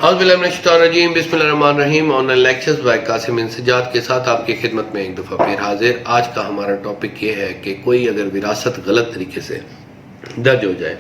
औज़ुबिल्लाहिमिनश्शैतानिर्रजीम बिस्मिल्लाहिर्रहमानिर्रहीम। Online lectures bye Qasim इंसजाद के साथ आपकी खिदमत में एक दफ़ा फिर हाजिर। आज का हमारा टॉपिक ये है कि कोई अगर विरासत गलत तरीके से दर्ज हो जाए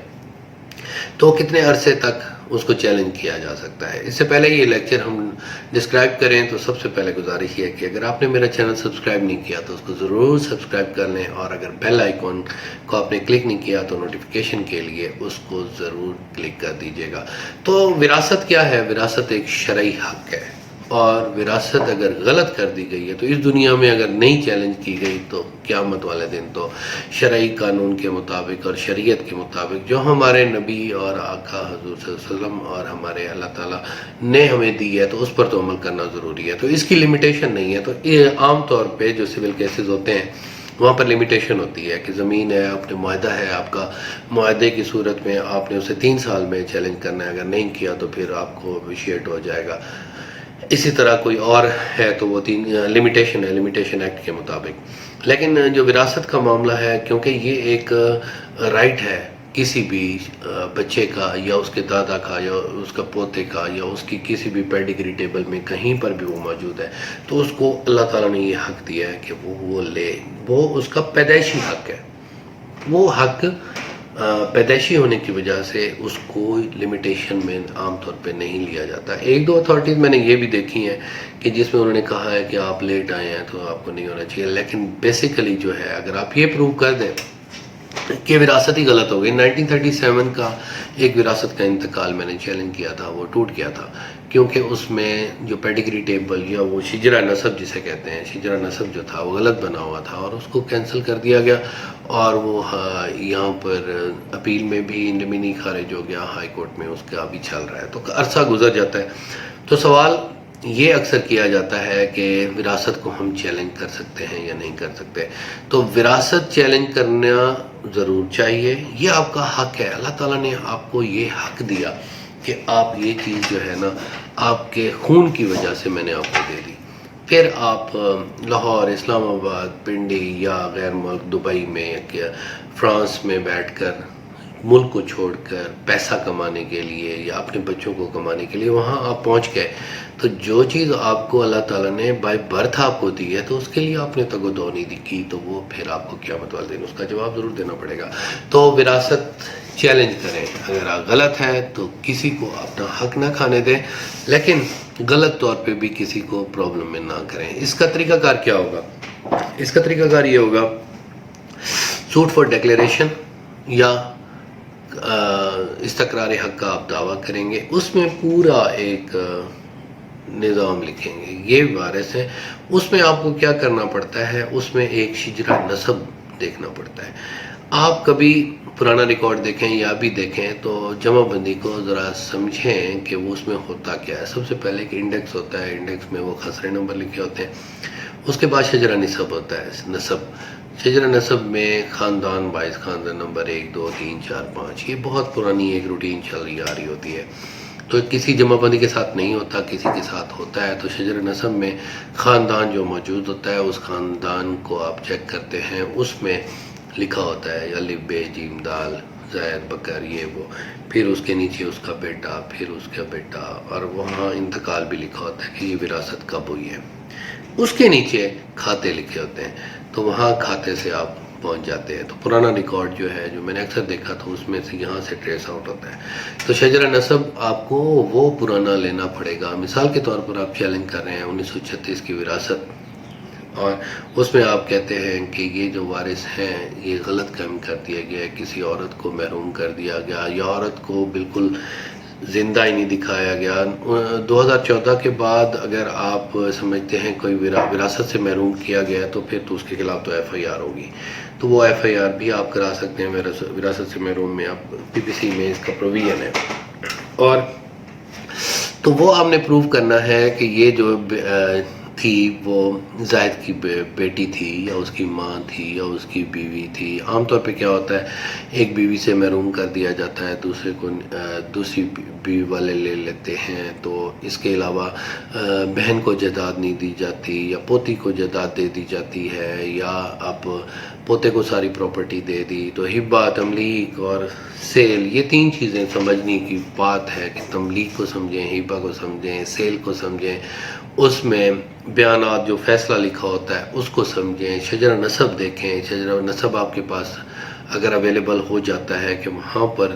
तो कितने अरसे तक उसको चैलेंज किया जा सकता है। इससे पहले ये लेक्चर हम डिस्क्राइब करें तो सबसे पहले गुजारिश ये है कि अगर आपने मेरा चैनल सब्सक्राइब नहीं किया तो उसको ज़रूर सब्सक्राइब कर लें, और अगर बेल आइकॉन को आपने क्लिक नहीं किया तो नोटिफिकेशन के लिए उसको ज़रूर क्लिक कर दीजिएगा। तो विरासत क्या है? विरासत एक शरई हक़ है, और विरासत अगर गलत कर दी गई है तो इस दुनिया में अगर नहीं चैलेंज की गई तो क़यामत वाले दिन तो शरई कानून के मुताबिक और शरीयत के मुताबिक जो हमारे नबी और आका हज़ूर सल्लल्लाहु अलैहि वसल्लम और हमारे अल्लाह ताला ने हमें दी है तो उस पर तो अमल करना ज़रूरी है। तो इसकी लिमिटेशन नहीं है। तो ये आम तौर पे जो सिविल केसेस होते हैं वहाँ पर लिमिटेशन होती है कि ज़मीन है, अपने मुआहदा है, आपका मुआहदे की सूरत में आपने उसे 3 साल में चैलेंज करना है, अगर नहीं किया तो फिर आपको विशिएट हो जाएगा। इसी तरह कोई और है तो वो 3 लिमिटेशन है, लिमिटेशन एक्ट के मुताबिक। लेकिन जो विरासत का मामला है, क्योंकि ये एक राइट है किसी भी बच्चे का या उसके दादा का या उसका पोते का या उसकी किसी भी पेडिग्री टेबल में कहीं पर भी वो मौजूद है, तो उसको अल्लाह ताला ने ये हक़ दिया है कि वो ले। वो उसका पैदाइशी हक़ है। वो हक़ पैदाइशी होने की वजह से उसको लिमिटेशन में आमतौर पे नहीं लिया जाता। 1-2 अथॉरिटीज़ मैंने ये भी देखी हैं कि जिसमें उन्होंने कहा है कि आप लेट आए हैं तो आपको नहीं होना चाहिए। लेकिन बेसिकली जो है, अगर आप ये प्रूव कर दें कि विरासत ही गलत हो गई। 1937 का एक विरासत का इंतकाल मैंने चैलेंज किया था, वो टूट गया था क्योंकि उसमें जो पेडिग्री टेबल या वो शिजरा नसब जिसे कहते हैं, शिजरा नसब जो था वो गलत बना हुआ था और उसको कैंसिल कर दिया गया। और वो यहाँ पर अपील में भी इंडमिनी खारिज हो गया, हाई कोर्ट में उसका अभी चल रहा है। तो अरसा गुजर जाता है। तो सवाल ये अक्सर किया जाता है कि विरासत को हम चैलेंज कर सकते हैं या नहीं कर सकते। तो विरासत चैलेंज करना ज़रूर चाहिए, ये आपका हक़ है। अल्लाह ताला ने आपको ये हक़ दिया कि आप ये चीज़ जो है ना, आपके खून की वजह से मैंने आपको दे दी। फिर आप लाहौर, इस्लामाबाद, पिंडी या गैर मुल्क दुबई में या फ्रांस में बैठकर मुल्क को छोड़कर पैसा कमाने के लिए या अपने बच्चों को कमाने के लिए वहाँ आप पहुँच गए, तो जो चीज़ आपको अल्लाह ताला ने बाय बर्थ आपको दी है तो उसके लिए आपने तगोदो नहीं की, तो वो फिर आपको क़यामत वाले दिन उसका जवाब ज़रूर देना पड़ेगा। तो विरासत चैलेंज करें, अगर आप गलत है तो किसी को अपना हक़ ना खाने दें, लेकिन गलत तौर पे भी किसी को प्रॉब्लम में ना करें। इसका तरीक़ाकार क्या होगा? इसका तरीक़ाकार ये होगा, सूट फॉर डिक्लेरेशन या इस्तक़रार हक़ का आप दावा करेंगे, उसमें पूरा एक निज़ाम लिखेंगे, ये वारिस है। उसमें आपको क्या करना पड़ता है, उसमें एक शिजरा नसब देखना पड़ता है। आप कभी पुराना रिकॉर्ड देखें या भी देखें तो जमाबंदी को ज़रा समझें कि वो उसमें होता क्या है। सबसे पहले एक इंडेक्स होता है, इंडेक्स में वो खसरे नंबर लिखे होते हैं। उसके बाद शिजरा नसब होता है, नसब। शिजरा नसब में ख़ानदान वाइज ख़ानदान नंबर 1, 2, 3, 4, 5, ये बहुत पुरानी एक रूटीन चल रही होती है। तो किसी जमाबंदी के साथ नहीं होता, किसी के साथ होता है। तो शिजरा नसब में ख़ानदान जो मौजूद होता है, उस ख़ानदान को आप चेक करते हैं, उसमें लिखा होता है अलिफ बे जीम दाल ज़ैद बकर ये वो, फिर उसके नीचे उसका बेटा, फिर उसका बेटा, और वहाँ इंतकाल भी लिखा होता है कि ये विरासत कब हुई है। उसके नीचे खाते लिखे होते हैं, तो वहाँ खाते से आप पहुँच जाते हैं। तो पुराना रिकॉर्ड जो है, जो मैंने अक्सर देखा था, उसमें से यहाँ से ट्रेस आउट होता है। तो शजरा नसब आपको वो पुराना लेना पड़ेगा। मिसाल के तौर पर आप चैलेंज कर रहे हैं 1936 की विरासत, और उसमें आप कहते हैं कि ये जो वारिस हैं ये गलत काम कर दिया गया है, किसी औरत को महरूम कर दिया गया या औरत को बिल्कुल ज़िंदा ही नहीं दिखाया गया। 2014 के बाद अगर आप समझते हैं कोई विरासत से महरूम किया गया तो फिर तो उसके खिलाफ तो FIR होगी। तो वो FIR भी आप करा सकते हैं विरासत से महरूम में। आप PPC में इसका प्रोविज़न है। और तो वो आपने प्रूव करना है कि ये जो تھی وہ زاہد کی بیٹی تھی یا اس کی ماں تھی یا اس کی بیوی تھی. عام طور پہ کیا ہوتا ہے ایک بیوی سے محروم کر دیا جاتا ہے, دوسرے کو دوسری بیوی والے لے لیتے ہیں. تو اس کے علاوہ بہن کو جائیداد نہیں دی جاتی یا پوتی کو جائیداد دے دی جاتی ہے, یا اب پوتے کو ساری پراپرٹی دے دی. تو ہبہ, تملیک اور سیل, یہ تین چیزیں سمجھنے کی بات ہے کہ تملیک کو سمجھیں, ہبہ کو سمجھیں, سیل کو سمجھیں, اس میں بیانات جو فیصلہ لکھا ہوتا ہے اس کو سمجھیں. شجرہ نسب دیکھیں, شجرہ نسب آپ کے پاس اگر اویلیبل ہو جاتا ہے کہ وہاں پر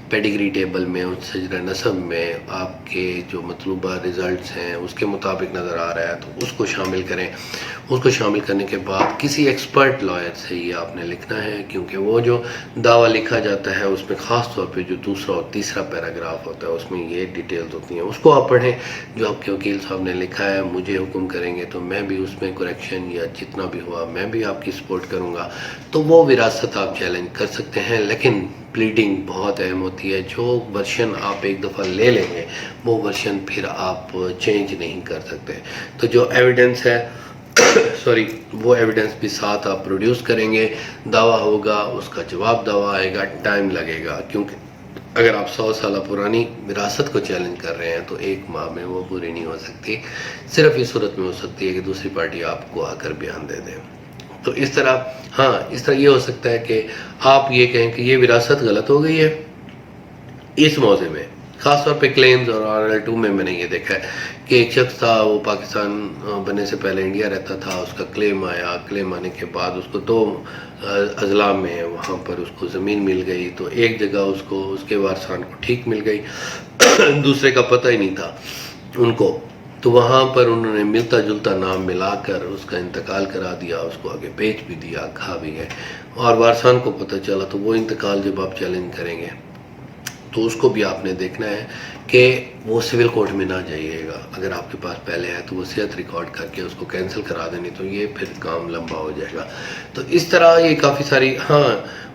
پیڈیگری ٹیبل میں اس شجرہ نسب میں آپ کے جو مطلوبہ ریزلٹس ہیں اس کے مطابق نظر آ رہا ہے تو اس کو شامل کریں. اس کو شامل کرنے کے بعد کسی ایکسپرٹ لائر سے یہ آپ نے لکھنا ہے, کیونکہ وہ جو دعویٰ لکھا جاتا ہے اس میں خاص طور پہ جو دوسرا اور تیسرا پیراگراف ہوتا ہے اس میں یہ ڈیٹیلز ہوتی ہیں. اس کو آپ پڑھیں جو آپ کے وکیل صاحب نے لکھا ہے. مجھے حکم کریں گے تو میں بھی اس میں کریکشن یا جتنا بھی ہوا میں بھی آپ کی سپورٹ کروں گا. تو وہ وراثت آپ چیلنج کر سکتے ہیں, لیکن پلیڈنگ بہت اہم ہوتی ہے. جو ورشن آپ ایک دفعہ لے لیں گے وہ ورشن پھر آپ چینج نہیں کر سکتے. تو جو ایویڈنس ہے وہ ایویڈنس بھی ساتھ آپ پروڈیوس کریں گے. دعویٰ ہوگا, اس کا جواب دعویٰ آئے گا, ٹائم لگے گا, کیونکہ اگر آپ 100 سالہ پرانی وراثت کو چیلنج کر رہے ہیں تو 1 ماہ میں وہ پوری نہیں ہو سکتی. صرف اس صورت میں ہو سکتی ہے کہ دوسری پارٹی آپ کو آ کر بیان دے دے. تو اس طرح یہ ہو سکتا ہے کہ آپ یہ کہیں کہ یہ وراثت غلط ہو گئی ہے اس موضوع میں. خاص طور پہ کلیمز اور RL2 میں نے یہ دیکھا ہے کہ ایک شخص تھا, وہ پاکستان بننے سے پہلے انڈیا رہتا تھا, اس کا کلیم آیا, کلیم آنے کے بعد اس کو 2 اضلاع میں وہاں پر اس کو زمین مل گئی. تو ایک جگہ اس کے وارثان کو ٹھیک مل گئی, دوسرے کا پتہ ہی نہیں تھا ان کو. تو وہاں پر انہوں نے ملتا جلتا نام ملا کر اس کا انتقال کرا دیا, اس کو آگے بیچ بھی دیا, کھا بھی گئے. اور وارثان کو پتہ چلا تو وہ انتقال جب آپ چیلنج کریں گے تو اس کو بھی آپ نے دیکھنا ہے کہ وہ سول کورٹ میں نہ جائیے گا. اگر آپ کے پاس پہلے ہے تو وصیت ریکارڈ کر کے اس کو کینسل کرا دینی, تو یہ پھر کام لمبا ہو جائے گا. تو اس طرح یہ کافی ساری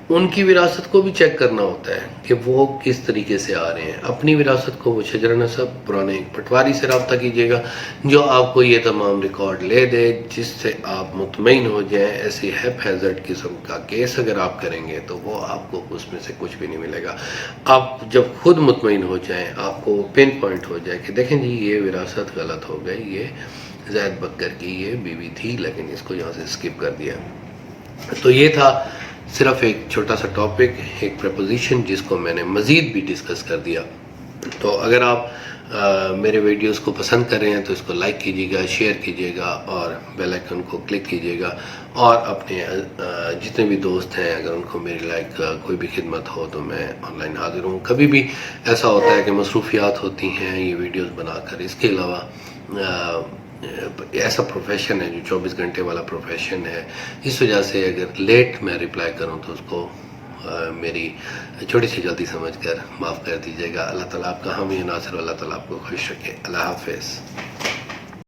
ان کی وراثت کو بھی چیک کرنا ہوتا ہے کہ وہ کس طریقے سے آ رہے ہیں. اپنی وراثت کو وہ شجرہ نسب پرانے پٹواری سے رابطہ کیجیے گا جو آپ کو یہ تمام ریکارڈ لے دے, جس سے آپ مطمئن ہو جائیں. ایسی ہیپ ہیزرڈ قسم کا کیس اگر آپ کریں گے تو وہ آپ کو اس میں سے کچھ بھی نہیں ملے گا. آپ جب خود مطمئن ہو جائیں, آپ کو پن پوائنٹ ہو جائے کہ دیکھیں جی یہ وراثت غلط ہو گئی, یہ زید بکر کی یہ بیوی تھی لیکن اس کو یہاں سے اسکپ کر دیا. تو یہ تھا صرف ایک چھوٹا سا ٹاپک, ایک پریپوزیشن جس کو میں نے مزید بھی ڈسکس کر دیا. تو اگر آپ میرے ویڈیوز کو پسند کر رہے ہیں تو اس کو لائک کیجیے گا, شیئر کیجیے گا اور بیل آئیکن کو کلک کیجیے گا. اور اپنے جتنے بھی دوست ہیں اگر ان کو میری لائک کوئی بھی خدمت ہو تو میں آن لائن حاضر ہوں. کبھی بھی ایسا ہوتا ہے کہ مصروفیات ہوتی ہیں یہ ویڈیوز بنا کر. اس کے علاوہ ایسا پروفیشن ہے جو 24 گھنٹے والا پروفیشن ہے, اس وجہ سے اگر لیٹ میں رپلائی کروں تو اس کو میری چھوٹی سی غلطی سمجھ کر معاف کر دیجیے گا. اللہ تعالیٰ آپ کا حامی ناصر, اللہ تعالیٰ آپ کو خوش رکھے. اللہ حافظ.